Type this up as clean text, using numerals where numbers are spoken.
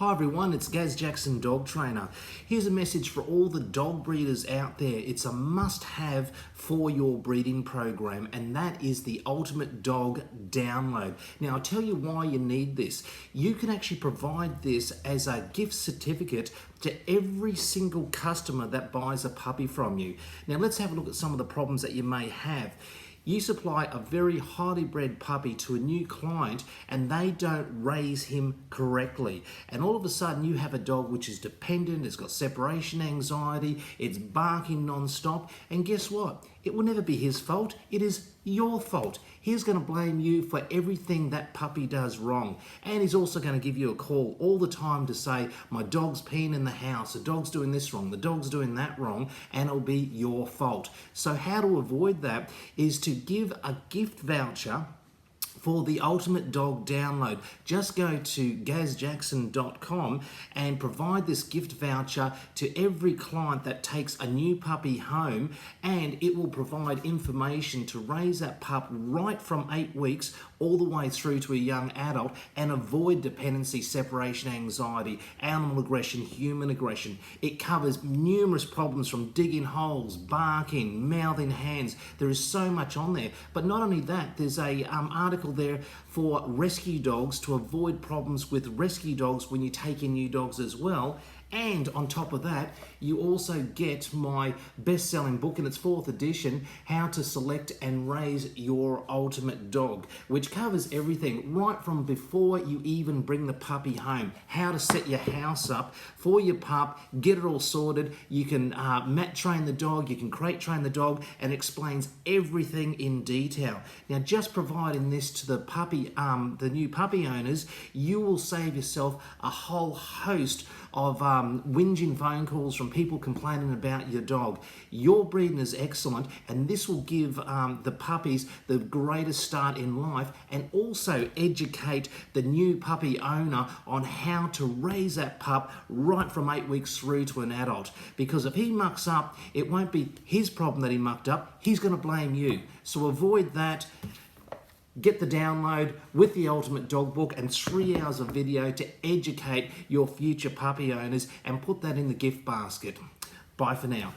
Hi everyone, it's Gaz Jackson, dog trainer. Here's a message for all the dog breeders out there. It's a must-have for your breeding program, and that is the Ultimate Dog Download. Now, I'll tell you why you need this. You can actually provide this as a gift certificate to every single customer that buys a puppy from you. Now, let's have a look at some of the problems that you may have. You supply a very highly bred puppy to a new client and they don't raise him correctly. And all of a sudden you have a dog which is dependent, it's got separation anxiety, it's barking non-stop, and guess what? It will never be his fault, it is your fault. He's going to blame you for everything that puppy does wrong. And he's also going to give you a call all the time to say, my dog's peeing in the house, the dog's doing this wrong, the dog's doing that wrong, and it'll be your fault. So how to avoid that is to give a gift voucher for the Ultimate Dog Download. Just go to gazjackson.com and provide this gift voucher to every client that takes a new puppy home, and it will provide information to raise that pup right from 8 weeks all the way through to a young adult and avoid dependency, separation anxiety, animal aggression, human aggression. It covers numerous problems from digging holes, barking, mouthing hands. There is so much on there. But not only that, there's a article there for rescue dogs to avoid problems with rescue dogs when you take in new dogs as well. And on top of that, you also get my best-selling book in its 4th edition, How to Select and Raise Your Ultimate Dog, which covers everything right from before you even bring the puppy home, how to set your house up for your pup, get it all sorted. You can mat train the dog, you can crate train the dog, and explains everything in detail. Now, just providing this to the puppy, the new puppy owners, you will save yourself a whole host of whinging phone calls from people complaining about your dog. Your breeding is excellent, and this will give the puppies the greatest start in life, and also educate the new puppy owner on how to raise that pup right from 8 weeks through to an adult. Because if he mucks up, it won't be his problem that he mucked up, he's going to blame you. So avoid that. Get the download with the Ultimate Dog Book and 3 hours of video to educate your future puppy owners, and put that in the gift basket. Bye for now.